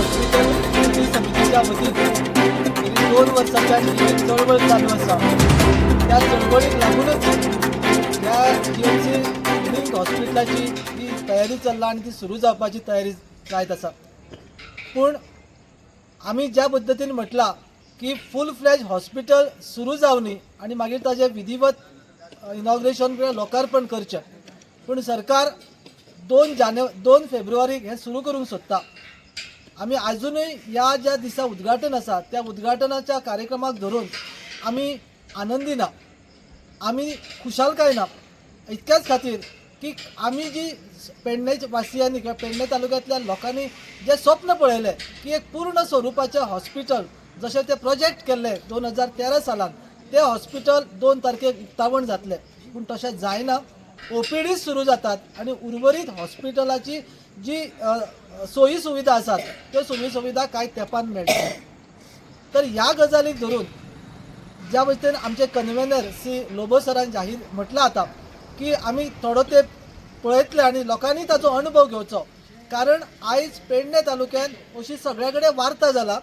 Hospital कृती समितीच्या वतीन गेली 2 वर्सांच्यान ही एक चळवळ चालू आसा. त्या चळवळीक लागूनच ह्या जीएमसी लिंक हॉस्पिटलाची ही तयारी चल्ला आनी ती सुरू जावपाची तयारी जायत आसा. पूण आमी ज्या पद्दतीन म्हटलां की फूल फ्लॅज हॉस्पिटल सुरू जावनी आनी मागीर ताजें विधिवत इनॉग्रेशन लोकार्पण करचें, पूण सरकार 2 फेब्रुवारीक हें सुरू करूंक सोदता. आमी आजुनूय ह्या ज्या दिसा उद्घाटन आसा त्या उद्घाटनाच्या कार्यक्रमाक धरून आमी आनंदी ना, आमी खुशालकाय ना. इतक्याच खातीर की आमी जी पेडणे वासियांनी किंवा पेडणे तालुक्यांतल्या लोकांनी जे स्वप्न पळयलें की एक पूर्ण स्वरुपाचें हॉस्पिटल जशें ते प्रोजेक्ट केल्ले 2013 सालांत, ते हॉस्पिटल 2 तारखेक उक्तावण जातलें, पूण तशें जायना. ओपीडी सुरू जातात आनी उर्वरीत हॉस्पिटलाची जी सोयी सुविधा आसात त्यो सोयी सुविधा कांय तेंपान मेळटा. तर ह्या गजालीक धरून ज्या पद्दतीन आमचे कन्वेनर सी लोबो सरान जाहीर म्हटलां आतां की आमी थोडो तेंप पळयतले आनी लोकांनी ताचो अनुभव घेवचो. कारण आयज पेडणे तालुक्यात अशी सगळे कडेन वार्ता जाला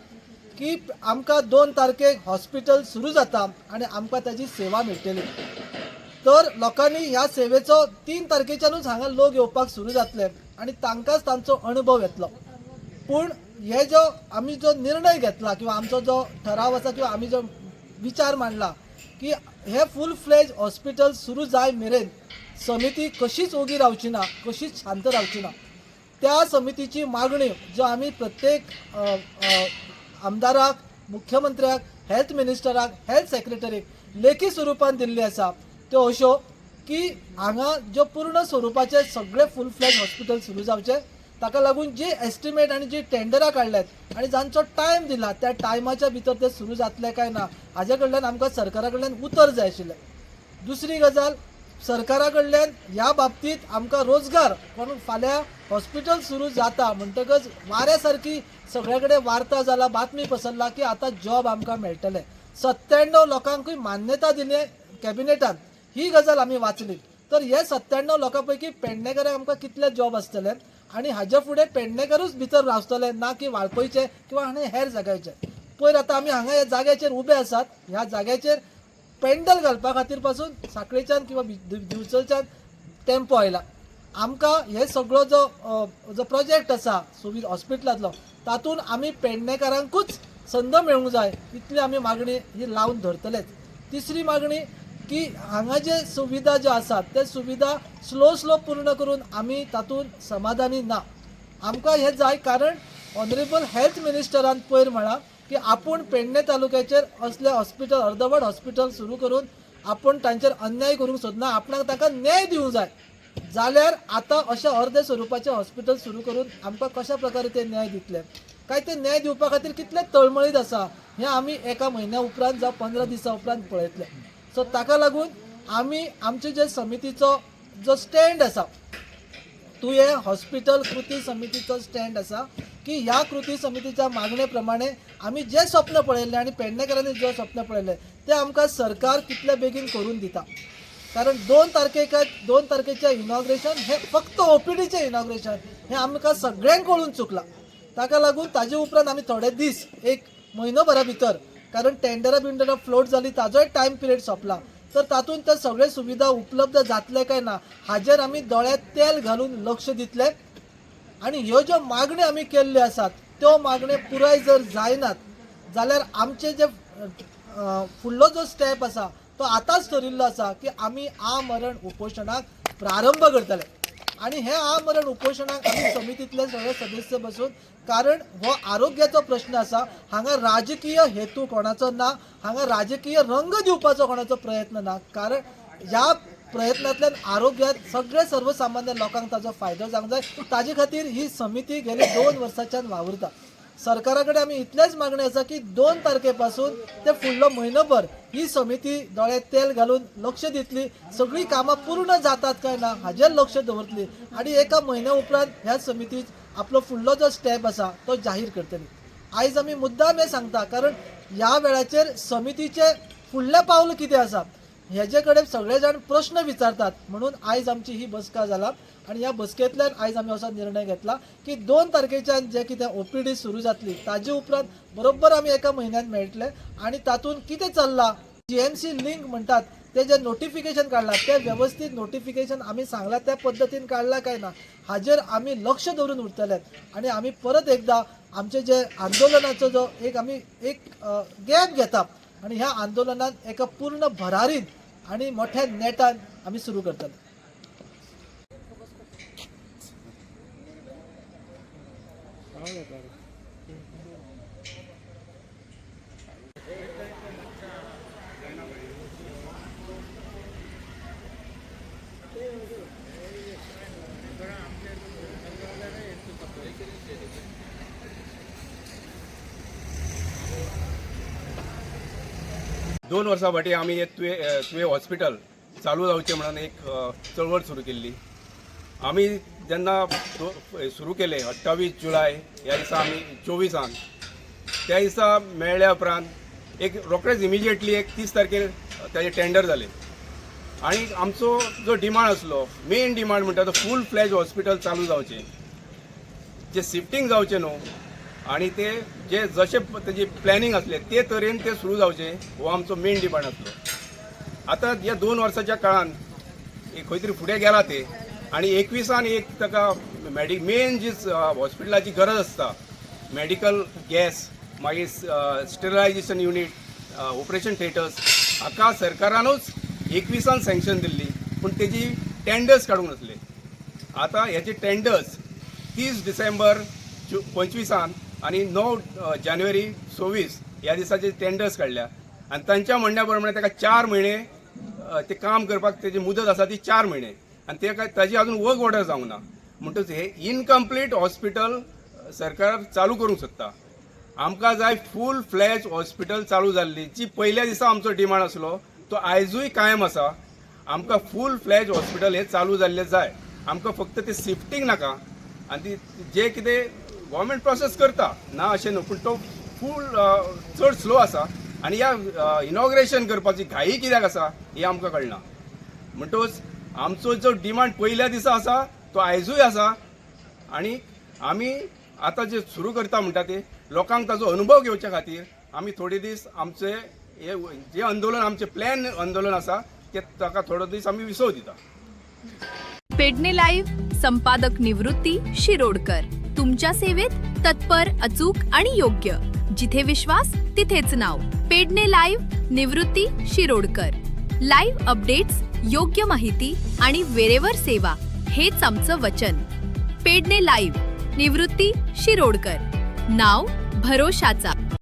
की आमकां 2 तारखेक हॉस्पिटल सुरू जाता आनी आमकां ताची सेवा मेळटली. तर लोकांनी ह्या सेवेचो 3 तारखेच्यानूच हांगा लोक येवपाक सुरू जातले आनी तांकांच तांचो अनुभव येतलो. पूण हे जो आमी जो निर्णय घेतला किंवा आमचो जो ठराव आसा किंवा आमी जो विचार मांडला की हे फूल फ्लेज हॉस्पिटल सुरू जाय मेरेन समिती कशीच ओगी रावची ना, कशीच शांत रावची ना. त्या समितीची मागणी ज्यो आमी प्रत्येक आमदाराक, मुख्यमंत्र्याक, हेल्थ मिनिस्टराक, हेल्थ सेक्रेटरीक लेखी स्वरुपान दिल्ली आसा त्यो अश्यो की हांगा ज्यो पूर्ण स्वरुपाचे सगळे फूल फ्लॅज हॉस्पिटल सुरू जावचे. ताका लागून जी एस्टिमेट आनी जी टेंडरां काडल्यात आनी जांचो टायम दिला त्या टायमाच्या भितर ते सुरू जातले काय ना हाजे कडल्यान आमकां सरकारा कडल्यान उतर जाय आशिल्लें. दुसरी गजाल, सरकारा कडल्यान ह्या बाबतींत आमकां रोजगार म्हणून फाल्यां हॉस्पिटल सुरू जाता म्हणटकच वाऱ्या सारकी सगळे कडेन वार्ता जाला, बातमी पसरला की आतां जॉब आमकां मेळटले. 97 लोकांकूय मान्यता दिली कॅबिनेटान, ही गजाल आमी वाचली. तर हे 97 लोकां पैकी पेडणेकारांक आमकां कितले जॉब आसतले आनी हाजे फुडें पेडणेकारूच भितर रावतले ना की वाळपयचे किंवा आनी हेर जाग्याचे. पयर आतां आमी हांगा ह्या जाग्याचेर उबे आसात, ह्या जाग्याचेर पेंडल घालपा खातीर पासून साखळेच्यान किंवा दिवचलच्यान टेम्पो आयला. आमकां हे सगळो जो प्रोजेक्ट आसा सुविधा हॉस्पिटलांतलो तातूंत आमी पेडणेकारांकूच संद मेळूंक जाय इतली आमी मागणी ही लावन धरतलेच. तिसरी मागणी की हांगा जे सुविधा ज्यो आसात ते सुविधा स्लो पूर्ण करून आमी तातूंत समाधानी ना. आमकां हे जाय कारण ऑनरेबल हेल्थ मिनिस्टरान पयर म्हळां की आपूण पेडणे तालुक्याचेर असले हॉस्पिटल अर्दवट हॉस्पिटल सुरू करून आपूण तांचेर अन्याय करूंक सोदना, आपणाक ताका न्याय दिवंक जाय. जाल्यार आतां अशें अर्दे स्वरुपाचें हॉस्पिटल सुरू करून आमकां कशा प्रकारे ते न्याय दितले काय ते न्याय दिवपा खातीर कितले तळमळीत आसा हें आमी एका म्हयन्या उपरांत जावं 15 दिसां उपरांत पळयतले. सो ताका लागून आमी आमचे जे समितीचो जो स्टँड आसा तूं हे हॉस्पिटल कृती समितीचो स्टँड आसा की ह्या कृती समितीच्या मागणे प्रमाणे आमी जे स्वप्न पळयल्ले आनी पेडणेकारांनी जे स्वप्न पळयले ते आमकां सरकार कितले बेगीन करून दिता. कारण 2 तारखेचें इनॉग्रेशन हे फक्त ओपीडीचें इनॉग्रेशन हें आमकां सगळ्यांक कळून चुकलां. ताका लागून ताजे उपरांत आमी थोडे दीस एक म्हयनोभरा भितर कारण टेंडरां फ्लोट जाली ताजोय टायम पिरियड सोंपला. तर तातूंत ते सगळे सुविधा उपलब्ध जातले काय ना हाजेर आमी दोळ्यांत तेल घालून लक्ष दितले आनी ह्यो ज्यो मागण्यो आमी केल्ल्यो आसात त्यो मागण्यो पुराय जर जायनात जाल्यार आमचे जे फुडलो जो स्टेप आसा तो आतांच ठरिल्लो आसा की आमी आमरण उपोशणाक प्रारंभ करतले. आनी हे आमरण उपोशणाक आमी समितीतले सगळे सदस्य बसून कारण हो आरोग्याचो प्रश्न आसा, हांगा राजकीय हेतू कोणाचो ना, हांगा राजकीय रंग दिवपाचो कोणाचो प्रयत्न ना. कारण ह्या प्रयत्नांतल्यान आरोग्यात सगळे सर्वसामान्य लोकांक ताजो फायदो जावंक जाय. ताजे खातीर ही समिती गेली 2 वर्सांच्यान वावुरता. सरकारा कडेन आमी इतलेच मागणी आसा की 2 तारखे पासून ते फुडलो म्हयनोभर ही समिती दोळ्यांत तेल घालून लक्ष दितली, सगळीं कामां पूर्ण जातात काय ना हाजेर लक्ष दवरतली आनी एका म्हयन्या उपरांत ह्या समितीत आपलो फुडलो जो स्टेप आसा तो जाहीर करतली. आयज आमी मुद्दाम हें सांगता कारण ह्या वेळाचेर समितीचे फुडलें पावल कितें आसा हेजे कडेन सगळे जाण प्रश्न विचारतात म्हणून आयज आमची ही बसका जाला आणि ह्या बसकेंतल्यान आयज आमी असो निर्णय घेतला की 2 तारखेच्यान जे कितें OPD सुरू जातली ताजे उपरांत बरोबर आमी एका म्हयन्यान मेळटले आणि तातूंत कितें चल्लां GMC लिंक म्हणटात ते जे नोटिफिकेशन काढला ते व्यवस्थित नोटिफिकेशन आमी सांगला त्या पद्दतीन काढला काय ना हाजेर आमी लक्ष दवरून उरतल्यात आणि आमी परत एकदा आमचे जे आंदोलनाचो जो आमी एक गॅप घेता आणि ह्या आंदोलनात एका पूर्ण भरारीन आणि मोठ्या नेटान आमी सुरू करतले. दोन वर्सां फाटीं आमी एक तुवें हॉस्पिटल चालू जावचें म्हणून एक चळवळ सुरू केल्ली. आमी जेन्ना सुरू केले 28 जुलय ह्या दिसा आमी 24 त्या दिसा मेळ्ळ्या उपरांत एक रोखडेच इमिजिएटली एक 30 तारखेर ताजें टेंडर जालें आणि आमचो जो डिमांड आसलो मेन डिमांड म्हणटा तो फूल फ्लॅज हॉस्पिटल चालू जावचें, जे शिफ्टिंग जावचें न्हू आणि ते जे जशें तेजी प्लॅनिंग आसलें ते तरेन ते सुरू जावचें हो आमचो मेन डिमांड आसलो. आतां ह्या 2 वर्साच्या काळान खंय तरी फुडें गेला ते आणि 21 एक ताका मेन जी हॉस्पिटलाची गरज आसता मेडिकल गॅस मागीर स्टेरिलायझेशन युनिट ऑपरेशन थिएटर्स हाका सरकारानूच 21 सँक्शन दिल्ली पूण तेजी टेंडर्स काडूंक नासले. आतां ह्याचे टेंडर्स 30 डिसेंबर 25 आणि 9 जानेवारी 26 ह्या दिसाचे टेंडर्स काडल्या आणि तांच्या म्हणण्या प्रमाणे ताका 4 म्हयने ते काम करपाक तेजी मुदत आसा ती 4 म्हयने आणि ताजी अजून वर्क ऑर्डर जावंक ना. म्हणटच हे इनकम्प्लीट हॉस्पिटल सरकार चालू करूंक सोदता. आमकां जाय फूल फ्लॅज हॉस्पिटल चालू जाल्ली जी पयल्या दिसा आमचो डिमांड आसलो तो आयजूय कायम आसा. आमकां फूल फ्लॅज हॉस्पिटल हे चालू जाल्ले जाय. आमकां फक्त ते शिफ्टिंग नाका आणि जे कितें गव्हर्मेंट प्रोसेस करता ना अशें न्हू पूण तो फूल चड स्लो आसा आणि ह्या इनॉग्रेशन करपाची घाई कित्याक आसा हें आमकां कळना. म्हणटच आमचो जो डिमांड पयल्या दिसा आसा तो आयजूय आसा आणि आमी आतां जे सुरू करता म्हणटा ते लोकांक ताजो अनुभव घेवच्या खातीर आमी थोडे दीस आमचे हे जे आंदोलन आमचे प्लॅन आंदोलन आसा ते ताका थोडे दीस आमी विसव दिता. पेडणे लाईव्ह संपादक निवृत्ती शिरोडकर तुमच्या सेवेत तत्पर, अचूक आणि योग्य. जिथे विश्वास तिथेच नाव. पेडणे लाईव्ह निवृत्ती शिरोडकर. लाईव्ह अपडेट्स, योग्य माहिती आणि वेळेवर सेवा हेच आमचं वचन. पेडणे लाईव्ह निवृत्ती शिरोडकर. नाव भरोशाचा.